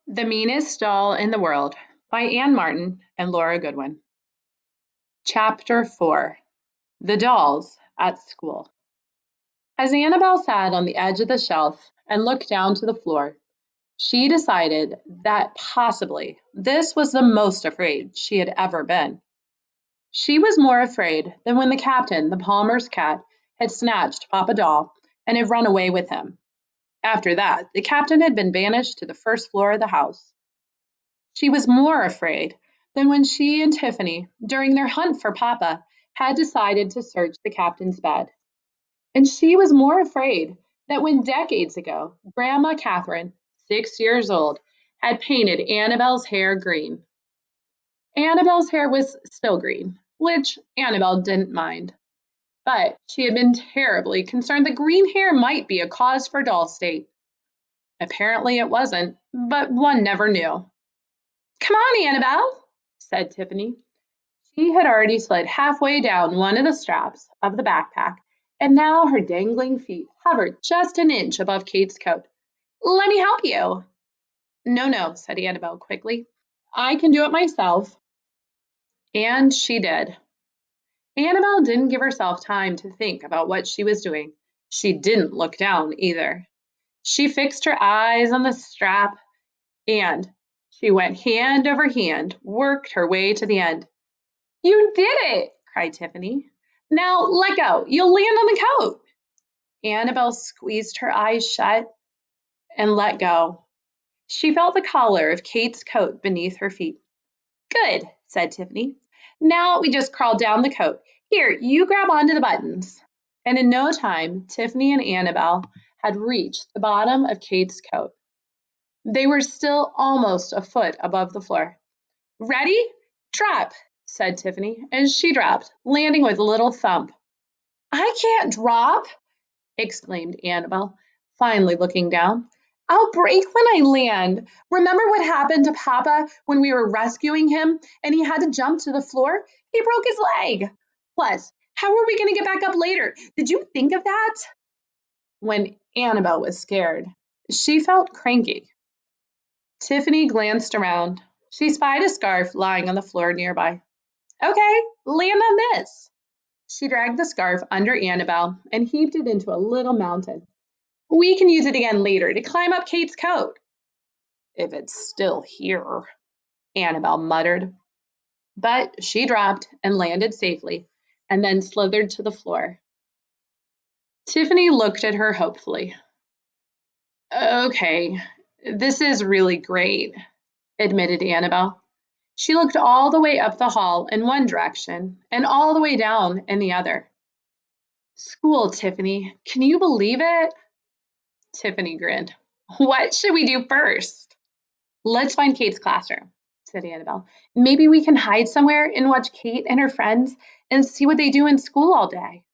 The Meanest Doll in the World by Anne Martin and Laura Goodwin. Chapter 4 The Dolls at School. As Annabelle sat on the edge of the shelf and looked down to the floor, she decided that possibly this was the most afraid she had ever been. She was more afraid than when the captain, the Palmer's cat, had snatched Papa Doll and had run away with him. After that, the captain had been banished to the first floor of the house. She was more afraid than when she and Tiffany, during their hunt for Papa, had decided to search the captain's bed. And she was more afraid that when decades ago, Grandma Catherine, 6 years old, had painted Annabelle's hair green. Annabelle's hair was still green, which Annabelle didn't mind. But she had been terribly concerned that green hair might be a cause for doll state. Apparently it wasn't, but one never knew. "Come on, Annabelle," said Tiffany. She had already slid halfway down one of the straps of the backpack, and now her dangling feet hovered just an inch above Kate's coat. "Let me help you." "No, no," said Annabelle quickly. "I can do it myself." And she did. Annabelle didn't give herself time to think about what she was doing. She didn't look down either. She fixed her eyes on the strap, and she went hand over hand, worked her way to the end. "You did it!" cried Tiffany. "Now let go. You'll land on the coat." Annabelle squeezed her eyes shut and let go. She felt the collar of Kate's coat beneath her feet. "Good," said Tiffany. "Now we just crawl down the coat. Here, you grab onto the buttons." And in no time, Tiffany and Annabelle had reached the bottom of Kate's coat. They were still almost a foot above the floor. "Ready? Drop," said Tiffany, and she dropped, landing with a little thump. "I can't drop," exclaimed Annabelle, finally looking down. "I'll break when I land. Remember what happened to Papa when we were rescuing him and he had to jump to the floor? He broke his leg. Plus, how are we going to get back up later? Did you think of that?" When Annabelle was scared, she felt cranky. Tiffany glanced around. She spied a scarf lying on the floor nearby. "Okay, land on this." She dragged the scarf under Annabelle and heaved it into a little mountain. "We can use it again later to climb up Kate's coat." "If it's still here," Annabelle muttered. But she dropped and landed safely, and then slithered to the floor. Tiffany looked at her hopefully. "Okay, this is really great," admitted Annabelle. She looked all the way up the hall in one direction and all the way down in the other. "School, Tiffany. Can you believe it?" Tiffany grinned. "What should we do first?" "Let's find Kate's classroom," said Annabelle. "Maybe we can hide somewhere and watch Kate and her friends and see what they do in school all day."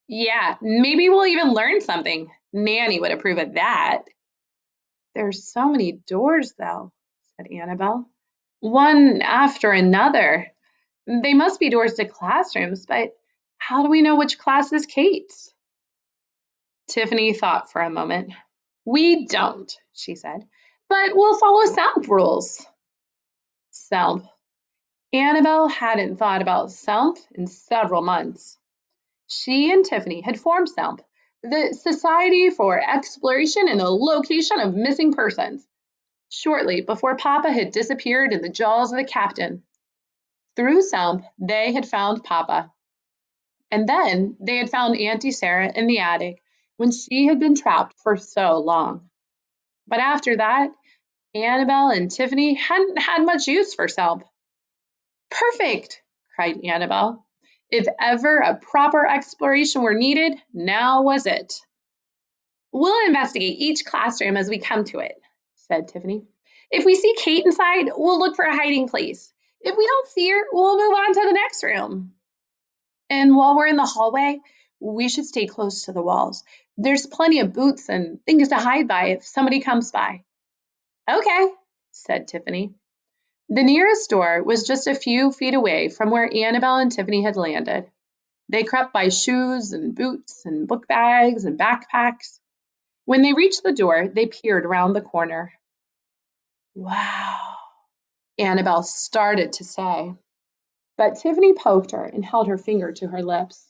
"Yeah, maybe we'll even learn something. Nanny would approve of that." "There's so many doors, though," said Annabelle. "One after another. They must be doors to classrooms, but how do we know which class is Kate's?" Tiffany thought for a moment. "We don't," she said, "but we'll follow SELF rules." SELF. Annabelle hadn't thought about SELF in several months. She and Tiffany had formed SELF, the Society for Exploration and the Location of Missing Persons, shortly before Papa had disappeared in the jaws of the captain. Through SELF, they had found Papa. And then they had found Auntie Sarah in the attic when she had been trapped for so long. But after that, Annabelle and Tiffany hadn't had much use for SELF. "Perfect!" cried Annabelle. If ever a proper exploration were needed, now was it. "We'll investigate each classroom as we come to it," said Tiffany. "If we see Kate inside, we'll look for a hiding place. If we don't see her, we'll move on to the next room. And while we're in the hallway, we should stay close to the walls. There's plenty of boots and things to hide by if somebody comes by." "Okay," said Tiffany. The nearest door was just a few feet away from where Annabelle and Tiffany had landed. They crept by shoes and boots and book bags and backpacks. When they reached the door, they peered around the corner. Wow, Annabelle started to say, but Tiffany poked her and held her finger to her lips.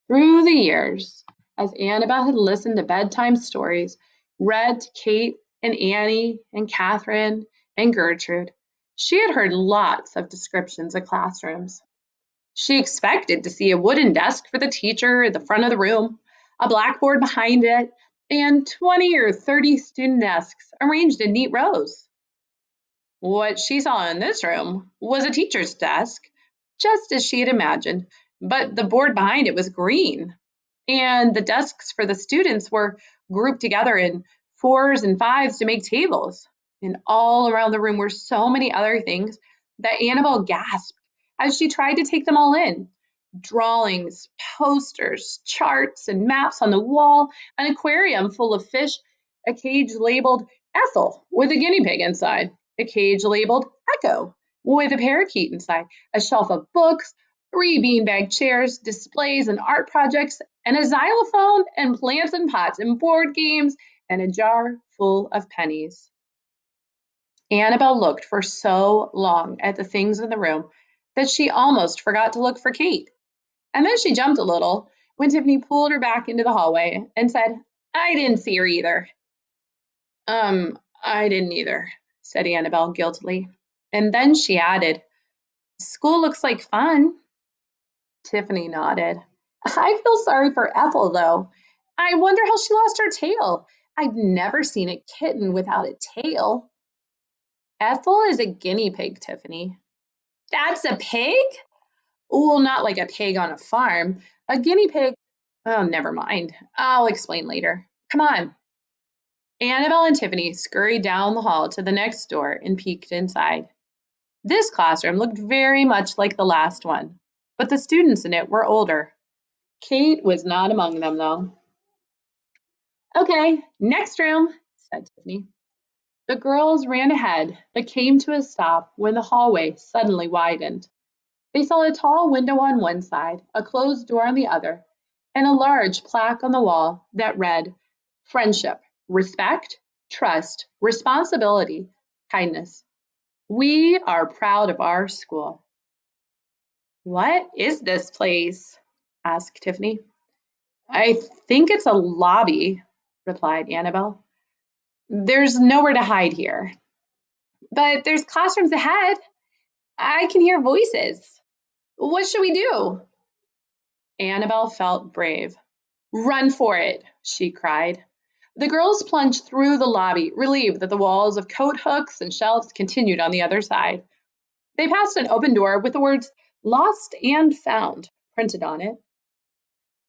Through the years, as Annabelle had listened to bedtime stories, read to Kate and Annie and Catherine and Gertrude, she had heard lots of descriptions of classrooms. She expected to see a wooden desk for the teacher at the front of the room, a blackboard behind it, and 20 or 30 student desks arranged in neat rows. What she saw in this room was a teacher's desk, just as she had imagined, but the board behind it was green, and the desks for the students were grouped together in fours and fives to make tables. And all around the room were so many other things that Annabelle gasped as she tried to take them all in. Drawings, posters, charts, and maps on the wall, an aquarium full of fish, a cage labeled Ethel with a guinea pig inside, a cage labeled Echo with a parakeet inside, a shelf of books, 3 beanbag chairs, displays and art projects, and a xylophone and plants and pots and board games and a jar full of pennies. Annabelle looked for so long at the things in the room that she almost forgot to look for Kate. And then she jumped a little when Tiffany pulled her back into the hallway and said, I didn't see her either. I didn't either, said Annabelle guiltily. And then she added, school looks like fun. Tiffany nodded. I feel sorry for Ethel, though. I wonder how she lost her tail. I've never seen a kitten without a tail. Ethel is a guinea pig, Tiffany. That's a pig? Well, not like a pig on a farm. A guinea pig. Oh, never mind. I'll explain later. Come on. Annabelle and Tiffany scurried down the hall to the next door and peeked inside. This classroom looked very much like the last one, but the students in it were older. Kate was not among them, though. Okay, next room, said Tiffany. The girls ran ahead, but came to a stop when the hallway suddenly widened. They saw a tall window on one side, a closed door on the other, and a large plaque on the wall that read, Friendship, respect, trust, responsibility, kindness. We are proud of our school. What is this place? Asked Tiffany. I think it's a lobby, replied Annabelle. There's nowhere to hide here. But there's classrooms ahead. I can hear voices. What should we do? Annabelle felt brave. Run for it, she cried. The girls plunged through the lobby, relieved that the walls of coat hooks and shelves continued on the other side. They passed an open door with the words Lost and Found printed on it.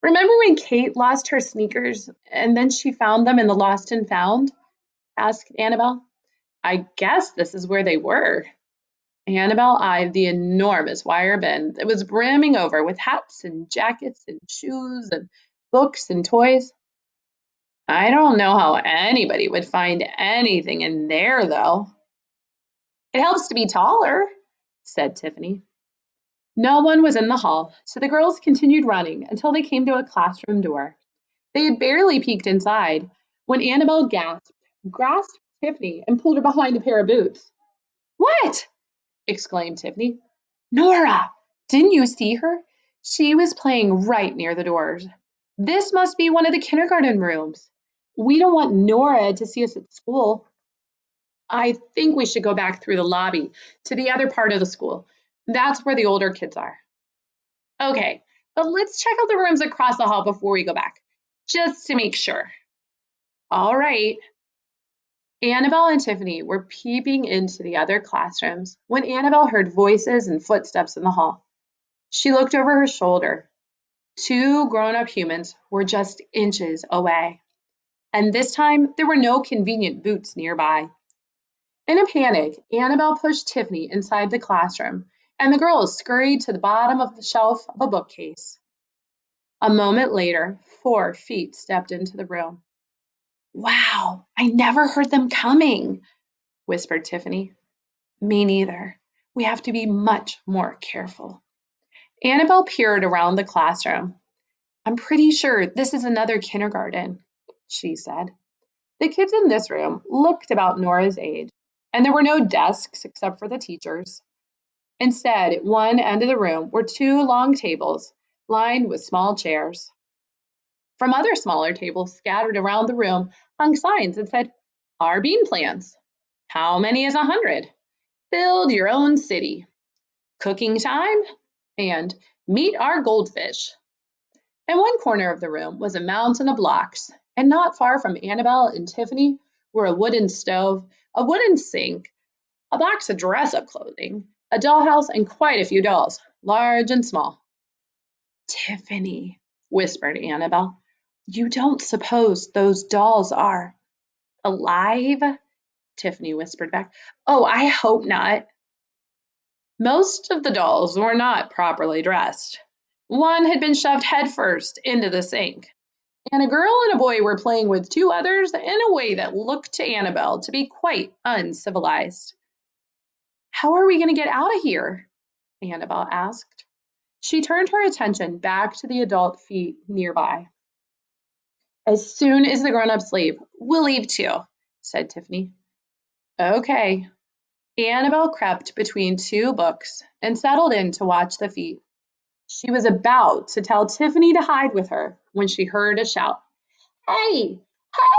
Remember when Kate lost her sneakers and then she found them in the Lost and Found? Asked Annabelle. I guess this is where they were. Annabelle eyed the enormous wire bin that was brimming over with hats and jackets and shoes and books and toys. I don't know how anybody would find anything in there, though. It helps to be taller, said Tiffany. No one was in the hall, so the girls continued running until they came to a classroom door. They had barely peeked inside when Annabelle grasped Tiffany, and pulled her behind a pair of boots. What? Exclaimed Tiffany. Nora, didn't you see her? She was playing right near the doors. This must be one of the kindergarten rooms. We don't want Nora to see us at school. I think we should go back through the lobby to the other part of the school. That's where the older kids are. Okay, but let's check out the rooms across the hall before we go back, just to make sure. All right. Annabelle and Tiffany were peeping into the other classrooms when Annabelle heard voices and footsteps in the hall. She looked over her shoulder. 2 grown-up humans were just inches away, and this time there were no convenient boots nearby. In a panic, Annabelle pushed Tiffany inside the classroom, and the girls scurried to the bottom of the shelf of a bookcase. A moment later, 4 feet stepped into the room. Wow, I never heard them coming, whispered Tiffany. Me neither. We have to be much more careful. Annabelle peered around the classroom. I'm pretty sure this is another kindergarten, she said. The kids in this room looked about Nora's age, and there were no desks except for the teachers. Instead, at one end of the room were two long tables lined with small chairs. From other smaller tables scattered around the room hung signs that said, "Our bean plans," "How many is 100?" "Build your own city," "Cooking time," and "Meet our goldfish." In one corner of the room was a mountain of blocks, and not far from Annabelle and Tiffany were a wooden stove, a wooden sink, a box of dress-up clothing, a dollhouse, and quite a few dolls, large and small. "Tiffany," whispered Annabelle, "you don't suppose those dolls are alive?" Tiffany whispered back, "Oh, I hope not." Most of the dolls were not properly dressed. One had been shoved headfirst into the sink, and a girl and a boy were playing with two others in a way that looked to Annabelle to be quite uncivilized. "How are we going to get out of here?" Annabelle asked. She turned her attention back to the adult feet nearby. "As soon as the grown-ups leave, we'll leave too," said Tiffany. "Okay." Annabelle crept between two books and settled in to watch the feet. She was about to tell Tiffany to hide with her when she heard a shout. "Hey,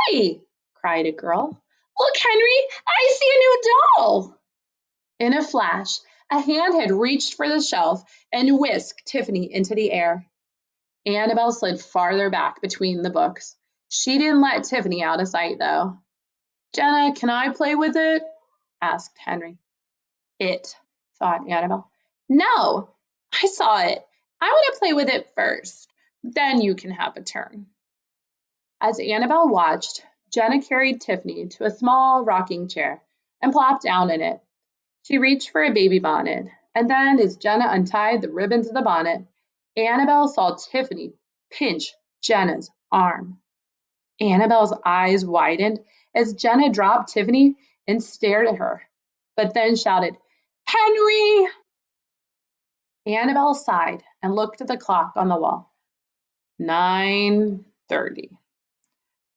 hey!" cried a girl. "Look, Henry, I see a new doll!" In a flash, a hand had reached for the shelf and whisked Tiffany into the air. Annabelle slid farther back between the books. She didn't let Tiffany out of sight, though. "Jenna, can I play with it?" asked Henry. "It," thought Annabelle. "No, I saw it. I want to play with it first. Then you can have a turn." As Annabelle watched, Jenna carried Tiffany to a small rocking chair and plopped down in it. She reached for a baby bonnet, and then as Jenna untied the ribbons of the bonnet, Annabelle saw Tiffany pinch Jenna's arm. Annabelle's eyes widened as Jenna dropped Tiffany and stared at her, but then shouted, "Henry!" Annabelle sighed and looked at the clock on the wall. 9:30.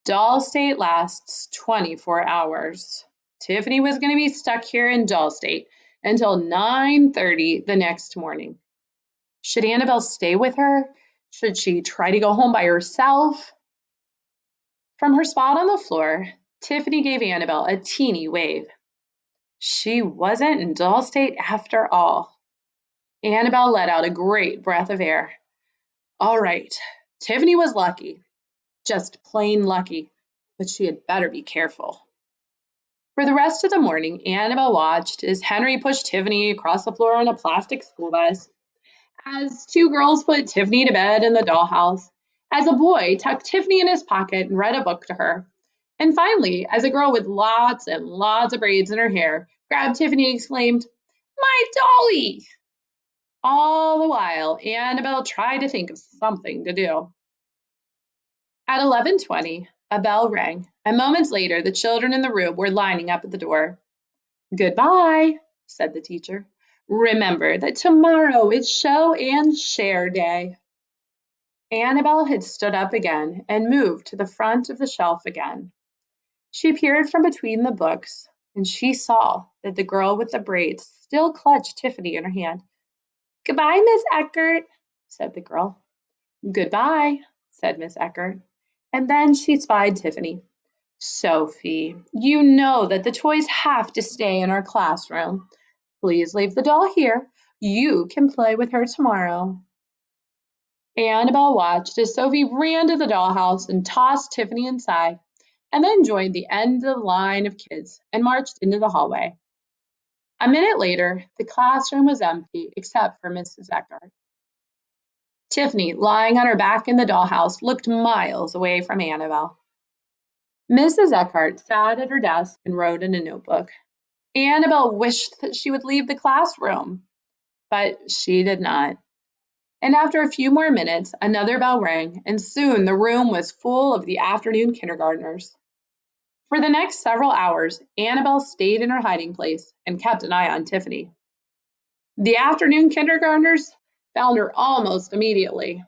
Doll State lasts 24 hours. Tiffany was going to be stuck here in Doll State until 9:30 the next morning. Should Annabelle stay with her? Should she try to go home by herself? From her spot on the floor, Tiffany gave Annabelle a teeny wave. She wasn't in Doll State after all. Annabelle let out a great breath of air. All right, Tiffany was lucky, just plain lucky, but she had better be careful. For the rest of the morning, Annabelle watched as Henry pushed Tiffany across the floor on a plastic school bus, as two girls put Tiffany to bed in the dollhouse, as a boy tucked Tiffany in his pocket and read a book to her, and finally, as a girl with lots and lots of braids in her hair grabbed Tiffany and exclaimed, "My dolly!" All the while, Annabelle tried to think of something to do. At 11:20, a bell rang, and moments later, the children in the room were lining up at the door. "Goodbye," said the teacher. "Remember that tomorrow is show and share day." Annabelle had stood up again and moved to the front of the shelf again. She peered from between the books, and she saw that the girl with the braids still clutched Tiffany in her hand. "Goodbye, Miss Eckert," said the girl. "Goodbye," said Miss Eckert. And then she spied Tiffany. "Sophie, you know that the toys have to stay in our classroom. Please leave the doll here. You can play with her tomorrow." Annabelle watched as Sophie ran to the dollhouse and tossed Tiffany inside, and then joined the end of the line of kids and marched into the hallway. A minute later, the classroom was empty except for Mrs. Eckert. Tiffany, lying on her back in the dollhouse, looked miles away from Annabelle. Mrs. Eckhart sat at her desk and wrote in a notebook. Annabelle wished that she would leave the classroom, but she did not. And after a few more minutes, another bell rang, and soon the room was full of the afternoon kindergartners. For the next several hours, Annabelle stayed in her hiding place and kept an eye on Tiffany. The afternoon kindergartners found her almost immediately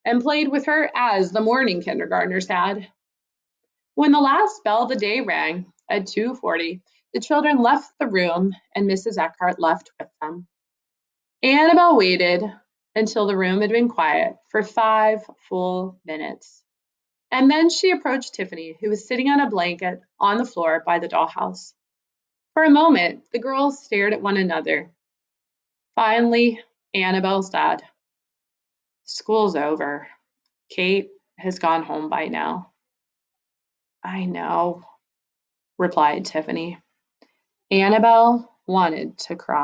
and played with her as the morning kindergartners had. When the last bell of the day rang at 2:40, the children left the room and Mrs. Eckhart left with them. Annabelle waited until the room had been quiet for 5 full minutes. And then she approached Tiffany, who was sitting on a blanket on the floor by the dollhouse. For a moment, the girls stared at one another. Finally, Annabelle said, "School's over. Kate has gone home by now." "I know," replied Tiffany. Annabelle wanted to cry.